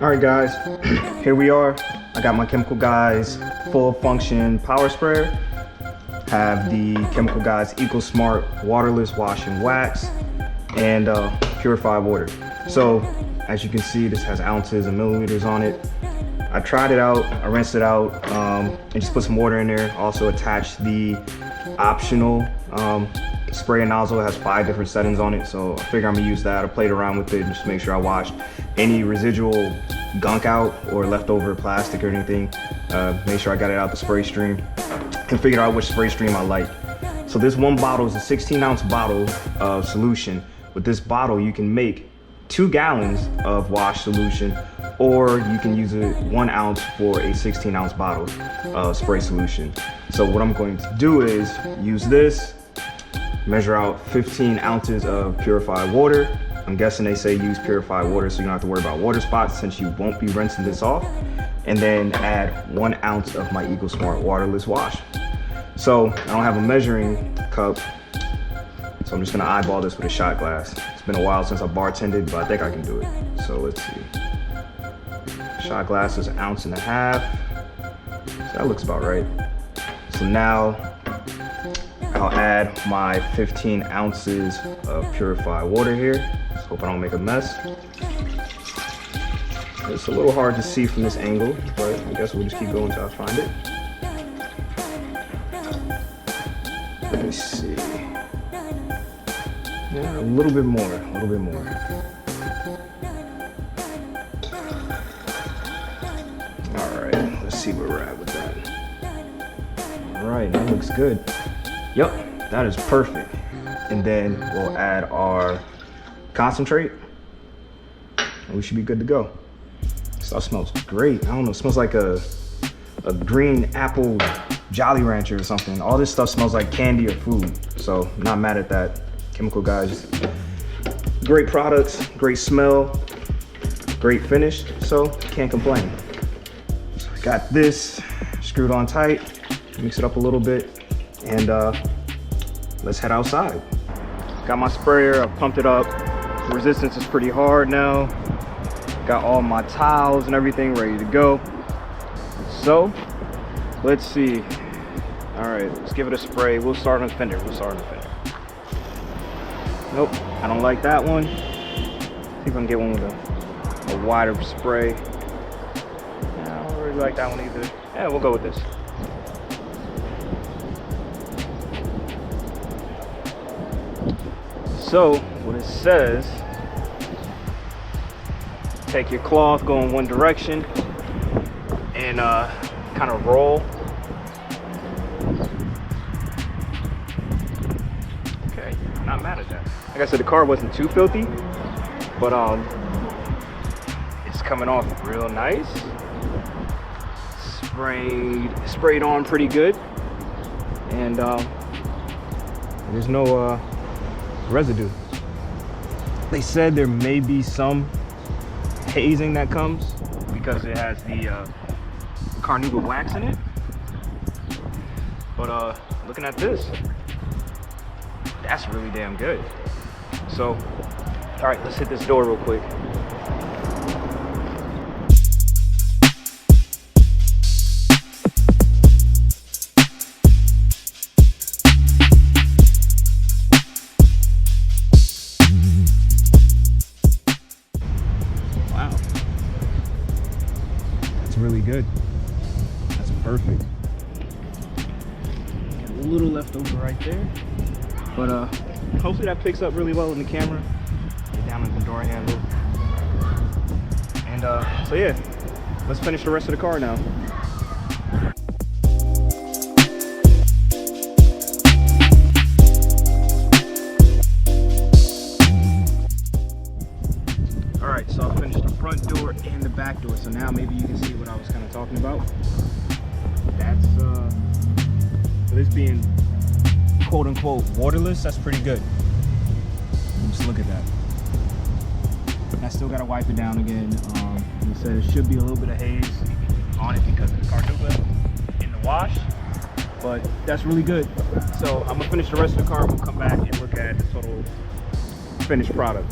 Alright guys, here we are. I got my Chemical Guys full function power sprayer. Have the Chemical Guys Eco Smart waterless wash and wax and purified water. So as you can see, this has ounces and milliliters on it. I tried it out, I rinsed it out, and just put some water in there. Also attached the optional spray nozzle. It has 5 different settings on it, so I figure I'm gonna use that. I played around with it just to make sure I washed any residual gunk out or leftover plastic or anything. Make sure I got it out the spray stream and figured out which spray stream I like. So this one bottle is a 16-ounce bottle of solution. With this bottle, you can make 2 gallons of wash solution, or you can use it 1 ounce for a 16-ounce bottle of spray solution. So what I'm going to do is use this, measure out 15 ounces of purified water. I'm guessing they say use purified water so you don't have to worry about water spots since you won't be rinsing this off. And then add 1 ounce of my Eco Smart waterless wash. So I don't have a measuring cup, so I'm just gonna eyeball this with a shot glass. It's been a while since I bartended, but I think I can do it. So let's see. Shot glass is 1.5 ounces. So that looks about right. So now I'll add my 15 ounces of purified water here. Just hope I don't make a mess. It's a little hard to see from this angle, but I guess we'll just keep going until I find it. Let me see. Yeah, a little bit more, a little bit more. All right, let's see where we're at with that. All right, that looks good. Yep, that is perfect. And then we'll add our concentrate, and we should be good to go. Stuff smells great. I don't know, it smells like a green apple Jolly Rancher or something. All this stuff smells like candy or food, so I'm not mad at that. Chemical Guys, great products, great smell, great finish, so can't complain. So I got this screwed on tight, mix it up a little bit, and let's head outside. Got my sprayer, I pumped it up. The resistance is pretty hard now. Got all my towels and everything ready to go. So let's see. All right, let's give it a spray. We'll start on the fender. Nope, I don't like that one. See if I can get one with a wider spray. I don't really like that one either. Yeah, we'll go with this. So what it says, take your cloth, go in one direction, and kind of roll. Okay, not mad at that. Like I said, the car wasn't too filthy, but it's coming off real nice. Sprayed on pretty good, and there's no residue. They said there may be some hazing that comes because it has the carnauba wax in it, but looking at this, that's really damn good. So all right, let's hit this door real quick. Really good. That's perfect. Got a little left over right there, but hopefully that picks up really well in the camera. Get down in the door handle, and so yeah, let's finish the rest of the car now. Alright, so I finished the front door and the back door, so now maybe you can see what I was kind of talking about. That's, for this being quote-unquote waterless, that's pretty good. Just look at that. And I still got to wipe it down again. He said it should be a little bit of haze on it because of the carnauba in the wash. but that's really good. So I'm gonna finish the rest of the car. We'll come back and look at the total finished product.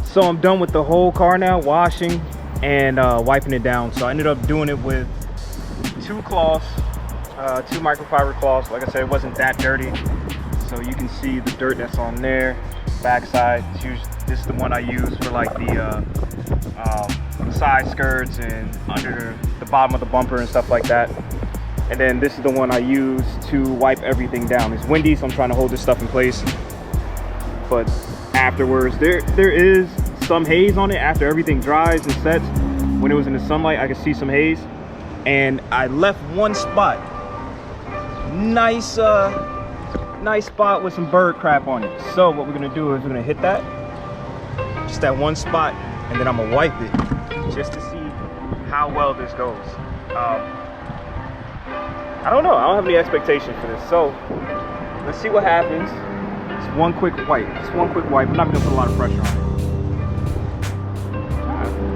So I'm done with the whole car now, washing and wiping it down. So I ended up doing it with 2 cloths, 2 microfiber cloths. Like I said, it wasn't that dirty. So you can see the dirt that's on there. Backside, this is the one I use for like the side skirts and under the bottom of the bumper and stuff like that. And then this is the one I use to wipe everything down. It's windy, so I'm trying to hold this stuff in place. But afterwards, there is some haze on it after everything dries and sets. When it was in the sunlight, I could see some haze. And I left one spot. Nice spot with some bird crap on it. So what we're gonna do is we're gonna hit that, just that one spot, and then I'm gonna wipe it just to see how well this goes. I don't know, I don't have any expectation for this. So let's see what happens. Just one quick wipe, just one quick wipe. I'm not gonna put a lot of pressure on it.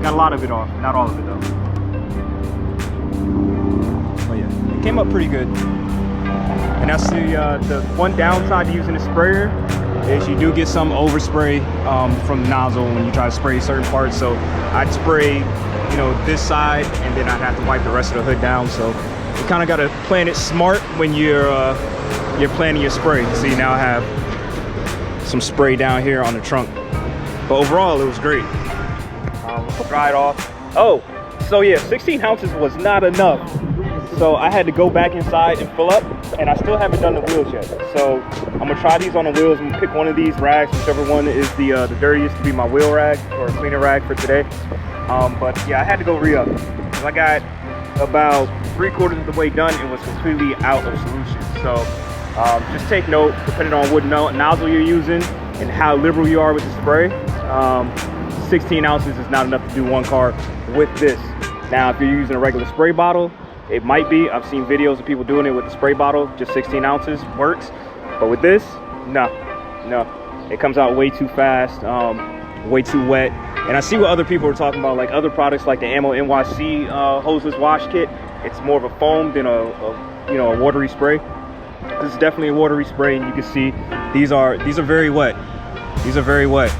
Got a lot of it off, not all of it though. Oh yeah, it came up pretty good. And that's the one downside to using a sprayer is you do get some overspray from the nozzle when you try to spray certain parts. So I'd spray, you know, this side, and then I'd have to wipe the rest of the hood down. So you kind of got to plan it smart when you're planning your spray. See, now I have some spray down here on the trunk. But overall, it was great. Dry it off. Oh, so yeah, 16 ounces was not enough. So I had to go back inside and fill up, and I still haven't done the wheels yet. So I'm gonna try these on the wheels. I'm gonna pick one of these rags, whichever one is the dirtiest, to be my wheel rag or cleaner rag for today. But yeah, I had to go re-up because I got about 3/4 of the way done and was completely out of solution. So just take note, depending on what nozzle you're using and how liberal you are with the spray. 16 ounces is not enough to do one car with this. Now, if you're using a regular spray bottle, it might be. I've seen videos of people doing it with the spray bottle, just 16 ounces works. But with this, no. It comes out way too fast, way too wet. And I see what other people are talking about, like other products like the Ammo NYC hoseless wash kit. It's more of a foam than a watery spray. This is definitely a watery spray, and you can see these are very wet. These are very wet.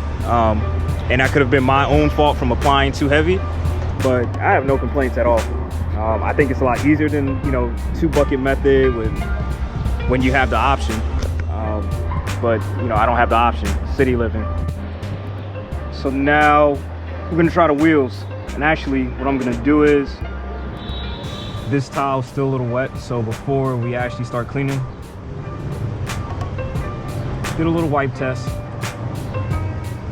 And that could have been my own fault from applying too heavy, but I have no complaints at all. I think it's a lot easier than 2-bucket method when you have the option. But I don't have the option. City living. So now we're gonna try the wheels. And actually, what I'm gonna do is, this tile is still a little wet, so before we actually start cleaning, did a little wipe test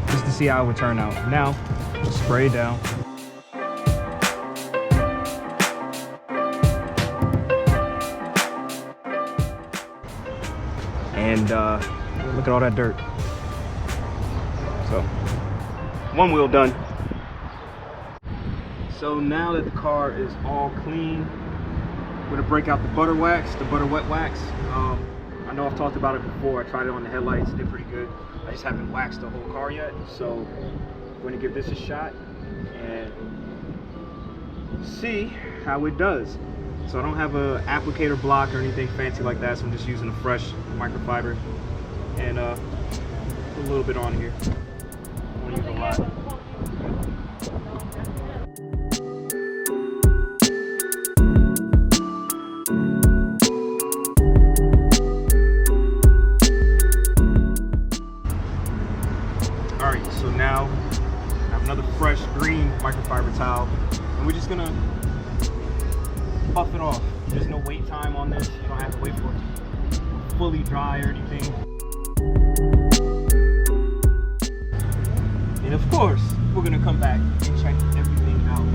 just to see how it would turn out. Now, spray it down. And look at all that dirt. So, one wheel done. So now that the car is all clean, I'm gonna break out the butter wax, the butter wet wax. I know I've talked about it before. I tried it on the headlights, did pretty good. I just haven't waxed the whole car yet. So I'm gonna give this a shot and see how it does. So I don't have a applicator block or anything fancy like that, so I'm just using a fresh microfiber and put a little bit on here. I don't use a lot. Alright, so now I have another fresh green microfiber towel, and we're just gonna buff it off. There's no wait time on this. You don't have to wait for it to fully dry or anything. And of course, we're gonna come back and check everything out.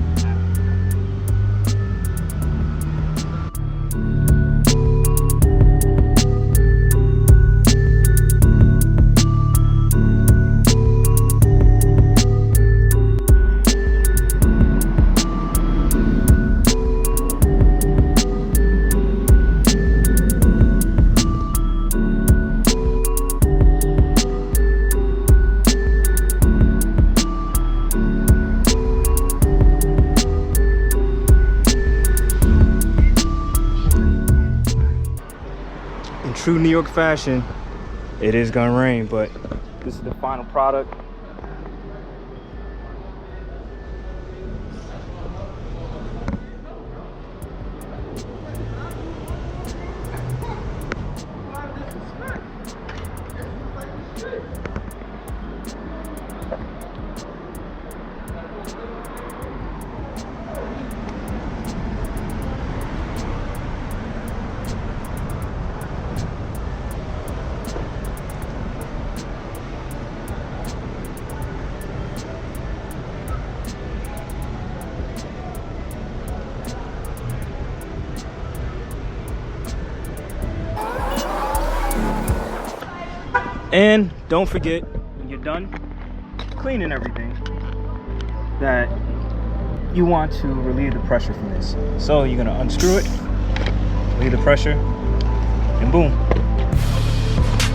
true New York fashion, it is gonna rain, but this is the final product. And don't forget, when you're done cleaning everything, that you want to relieve the pressure from this. So you're gonna unscrew it, relieve the pressure, and boom,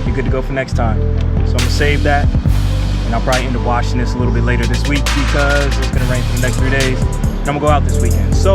you're good to go for next time. So I'm gonna save that, and I'll probably end up washing this a little bit later this week because it's gonna rain for the next 3 days, and I'm gonna go out this weekend. So